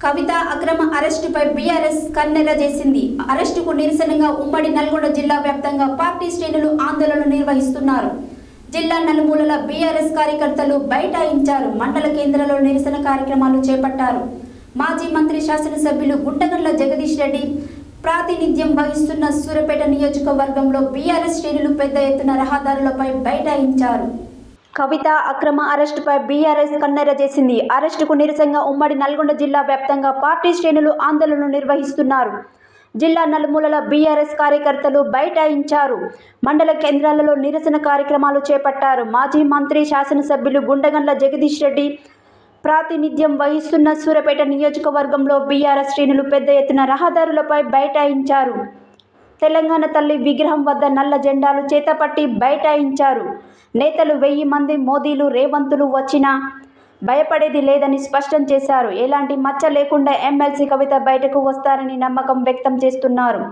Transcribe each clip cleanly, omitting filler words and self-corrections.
కవిత అక్రమ అరెస్టుపై బీఆర్ఎస్ కన్నెర్ర చేసింది. అరెస్టుకు నిరసనగా ఉమ్మడి నల్గొండ జిల్లా వ్యాప్తంగా పార్టీ శ్రేణులు ఆందోళన నిర్వహిస్తున్నారు. జిల్లా నలుమూలల బీఆర్ఎస్ కార్యకర్తలు బైఠాయించారు. మండల కేంద్రాల్లో నిరసన కార్యక్రమాలు చేపట్టారు. మాజీ మంత్రి శాసనసభ్యులు గుంటగండ్ల జగదీష్ రెడ్డి ప్రాతినిధ్యం వహిస్తున్న సూర్యాపేట నియోజకవర్గంలో బీఆర్ఎస్ శ్రేణులు పెద్ద ఎత్తున రహదారులపై బైఠాయించారు. కవిత అక్రమ అరెస్టుపై బీఆర్ఎస్ కన్నెర్ర చేసింది. అరెస్టుకు నిరసనగా ఉమ్మడి నల్గొండ జిల్లా వ్యాప్తంగా పార్టీ శ్రేణులు ఆందోళన నిర్వహిస్తున్నారు. జిల్లా నలుమూలల బీఆర్ఎస్ కార్యకర్తలు బైఠాయించారు. మండల కేంద్రాలలో నిరసన కార్యక్రమాలు చేపట్టారు. మాజీ మంత్రి శాసనసభ్యులు గుంటగండ్ల జగదీష్ రెడ్డి ప్రాతినిధ్యం వహిస్తున్న సూర్యాపేట నియోజకవర్గంలో బీఆర్ఎస్ శ్రేణులు పెద్ద ఎత్తున రహదారులపై బైఠాయించారు. తెలంగాణ తల్లి విగ్రహం వద్ద నల్ల జెండాలు చేతపట్టి బైఠాయించారు. నేతలు 1000 మంది మోదీలు రేవంతులు వచ్చినా భయపడేది లేదని స్పష్టం చేశారు. ఎలాంటి మచ్చ లేకుండా ఎమ్మెల్సీ కవిత బయటకు వస్తారని నమ్మకం వ్యక్తం చేస్తున్నారు.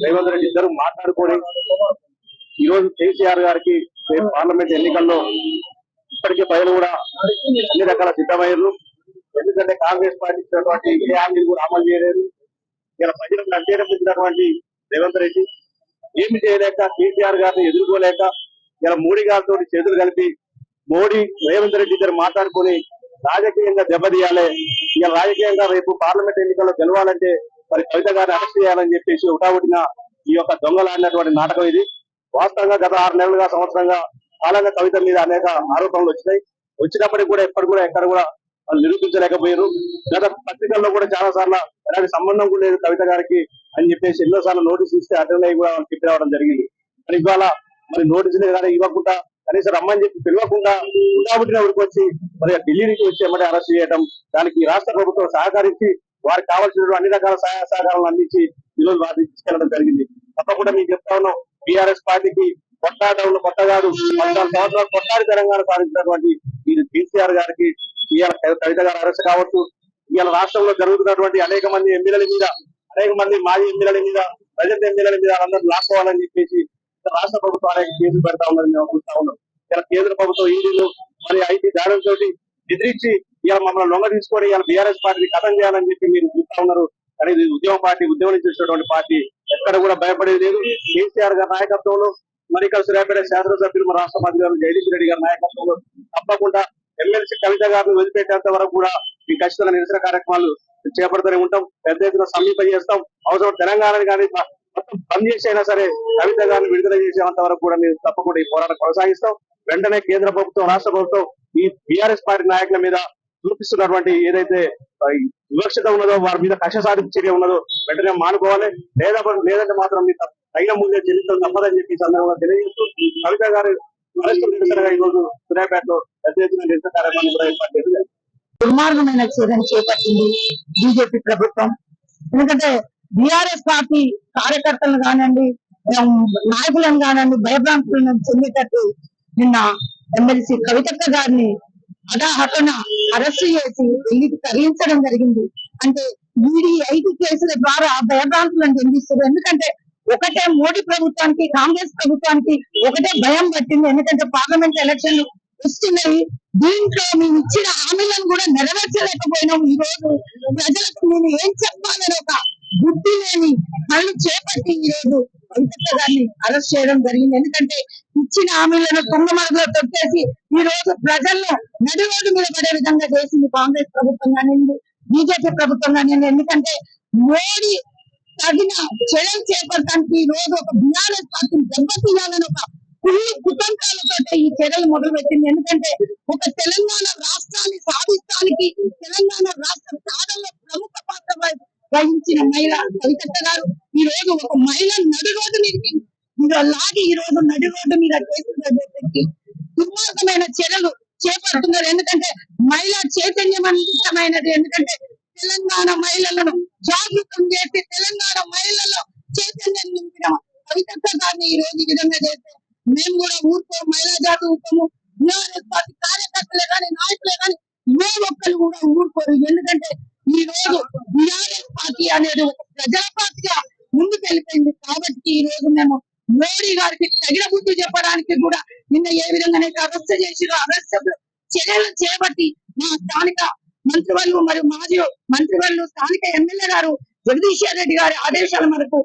రేవంత్ రెడ్డి ఇద్దరు మాట్లాడుకొని ఈరోజు కేసీఆర్ గారికి పార్లమెంట్ ఎన్నికల్లో ఇప్పటికే ప్రజలు కూడా అన్ని రకాల సిద్ధమయ్యారు. ఎందుకంటే కాంగ్రెస్ పార్టీ ఇచ్చినటువంటి ఏ హామీలు కూడా అమలు చేయలేదు. ఇలా ప్రజలకు అంతేపించినటువంటి రేవంత్ రెడ్డి ఏమి చేయలేక కేసీఆర్ గారిని ఎదుర్కోలేక ఇలా మోడీ గారితో చేతులు కలిపి మోడీ రేవంత్ రెడ్డి ఇద్దరు మాట్లాడుకొని రాజకీయంగా దెబ్బతీయాలి. ఇలా రాజకీయంగా రేపు పార్లమెంట్ ఎన్నికల్లో గెలవాలంటే మరి కవిత గారిని అరెస్ట్ చేయాలని చెప్పేసి ఒకటాబుటిన ఈ యొక్క దొంగలాడినటువంటి నాటకం ఇది. వాస్తవంగా గత 6 నెలలుగా సంవత్సరంగా కాలంగా కవిత మీద అనేక ఆరోపణలు వచ్చినప్పటికీ కూడా ఎక్కడ కూడా నిరూపించలేకపోయారు. గత పత్రికల్లో కూడా చాలా సార్లు ఎలాంటి సంబంధం కూడా లేదు కవిత గారికి అని చెప్పేసి ఎన్నోసార్లు నోటీస్ ఇస్తే అటెండ్ అయ్యి కూడా చెప్పి రావడం జరిగింది. మరి ఇవాళ మరి నోటీసులు కానీ ఇవ్వకుండా కనీసం రమ్మని చెప్పి పిలవకుండా ఉంటాబుట్టిన ఊరికి వచ్చి మరి ఢిల్లీ నుంచి వచ్చి ఎమ్మటే అరెస్ట్ చేయడం, దానికి రాష్ట్ర ప్రభుత్వం సహకరించి వారికి కావాల్సిన అన్ని రకాల సహాయ సహకారాలను అందించి ఈరోజు వారిని తీసుకెళ్లడం జరిగింది. తప్పకుండా మీకు చెప్తా ఉన్నాం, టీఆర్ఎస్ పార్టీకి కొట్లాటంలో కొత్తగాడు 14 సంవత్సరాలు కొట్లాడి తెలంగాణ సాధించినటువంటి ఈ కేసీఆర్ గారికి ఇవాళ కవిత గారు అరెస్ట్ కావచ్చు. ఇవాళ రాష్ట్రంలో జరుగుతున్నటువంటి అనేక మంది ఎమ్మెల్యేల మీద, అనేక మంది మాజీ ఎమ్మెల్యేల మీద, ప్రజెంట్ ఎమ్మెల్యేల మీద అందరూ లాక్కోవాలని చెప్పేసి రాష్ట్ర ప్రభుత్వం అనేక కేసులు పెడతా ఉందని మేము చూస్తా ఉన్నాం. ఇలా కేంద్ర ప్రభుత్వం ఈడీలు మరి ఐటీ దాడులతో నిద్రించి ఇలా మమ్మల్ని లొంగ తీసుకొని ఇలా బీఆర్ఎస్ పార్టీని ఖతం చేయాలని చెప్పి మీరు చూస్తా ఉన్నారు. కానీ ఇది ఉద్యమం నుంచి వచ్చినటువంటి పార్టీ ఎక్కడ కూడా భయపడేది లేదు. కేసీఆర్ గారి నాయకత్వంలో మరి ఇక్కడ సూర్యాపేట శాసనసభ్యులు మన రాష్ట్ర మంత్రి గారు జగదీష్ రెడ్డి గారి నాయకత్వంలో తప్పకుండా ఎమ్మెల్సీ కవిత గారిని వదిలిపెట్టేంత వరకు కూడా ఈ ఖచ్చితంగా నిరసన కార్యక్రమాలు చేపడుతూనే ఉంటాం. పెద్ద ఎత్తున సమీప చేస్తాం. అవసరం తెలంగాణని కానీ మొత్తం బంద్ చేసి అయినా సరే కవిత గారిని విడుదల చేసేంత వరకు కూడా మేము తప్పకుండా ఈ పోరాటం కొనసాగిస్తాం. వెంటనే కేంద్ర ప్రభుత్వం, రాష్ట్ర ప్రభుత్వం ఈ బీఆర్ఎస్ పార్టీ నాయకుల మీద చూపిస్తున్నటువంటి ఏదైతే వివక్షత ఉన్నదో, వారి మీద కక్ష సాధింపు చర్య ఉన్నదో వెంటనే మానుకోవాలి. లేదంటే మాత్రం మీ తగిన మూల్యం చెల్లించడం తప్పదని చెప్పి ఈ సందర్భంగా తెలియజేస్తూ కవిత గారు అరెస్టు నిరసనగా ఈ రోజు సూర్యాపేటలో పెద్ద ఎత్తున నిరసన కార్యక్రమాన్ని కూడా ఏర్పాటు చేశారు. దుర్మార్గమైన చర్యను చేపట్టింది బీజేపీ ప్రభుత్వం. ఎందుకంటే బీఆర్ఎస్ పార్టీ కార్యకర్తలను కానివ్వండి, నాయకులను కానివ్వండి భయభ్రాంతులను చెందేటట్టు నిన్న ఎమ్మెల్సీ కవితక్క గారిని అడాహటన అరెస్టు చేసి ఢిల్లీకి తరలించడం జరిగింది. అంటే ఈ 5 కేసుల ద్వారా భయభ్రాంతులను చెందిస్తారు. ఎందుకంటే ఒకటే మోడీ ప్రభుత్వానికి, కాంగ్రెస్ ప్రభుత్వానికి ఒకటే భయం పట్టింది. ఎందుకంటే పార్లమెంట్ ఎలక్షన్లు వస్తున్నాయి. దీంట్లో మేము ఇచ్చిన హామీలను కూడా నెరవేర్చలేకపోయినాం. ఈ రోజు ప్రజలకు మేము ఏం చెప్పాలని ఒక బుద్ధి లేని పనులు చేపట్టి ఈ రోజు కవితక్క గారిని అరెస్ట్ చేయడం జరిగింది. ఎందుకంటే ఇచ్చిన హామీలను తుంగమరలో తొక్కేసి ఈ రోజు ప్రజల్లో నడి రోడ్డు మీద పడే విధంగా చేసింది కాంగ్రెస్ ప్రభుత్వం కానివ్వండి, బీజేపీ ప్రభుత్వం కానివ్వండి. ఎందుకంటే మోడీ తగిన చర్యలు చేపట్టడానికి ఈ రోజు ఒక బీఆర్ఎస్ పార్టీని దెబ్బతీయాలని ఒక కుళ్ళు కుతంత్రాలతో ఈ చర్యలు మొదలుపెట్టింది. ఎందుకంటే ఒక తెలంగాణ రాష్ట్రాన్ని సాధించడానికి తెలంగాణ రాష్ట్ర సాధనలో ప్రముఖ పాత్ర వహించిన మహిళ కవితక్క గారు ఈ రోజు ఒక మహిళ నడి రోడ్డు మీదకి లాగి ఈ రోజు నడి రోడ్డు మీద కేసులు పెట్టి దుర్మార్గమైన చర్యలు చేపడుతున్నారు. ఎందుకంటే మహిళా చైతన్యవంతమైనది. ఎందుకంటే తెలంగాణ మహిళలను జాగృతం చేసి తెలంగాణ మహిళల్లో చైతన్యం నింపిన కవితక్క గారిని ఈ రోజు ఈ విధంగా చేస్తే మేము కూడా ఊరుకో, మహిళా జాతి ఊరుకోము. బీఆర్ఎస్ పార్టీ కార్యకర్తలే కానీ నాయకులే కానీ ఏ ఒక్కరు కూడా ఊరుకోరు. ఎందుకంటే ఈ రోజు బీఆర్ఎస్ పార్టీ అనేది ఒక ప్రజా పార్టీగా ముందుకు వెళ్ళిపోయింది. కాబట్టి ఈ రోజు మేము మోడీ గారికి తగిన బుద్ధి చెప్పడానికి కూడా నిన్న ఏ విధంగానైతే అరెస్ట్ చేసిరో అరెస్ట్ చర్యలు చేపట్టి మా స్థానిక మంత్రివర్లు మరియు మాజీ మంత్రివర్లు స్థానిక ఎమ్మెల్యే గారు జగదీశ్వర్ రెడ్డి గారి ఆదేశాల మేరకు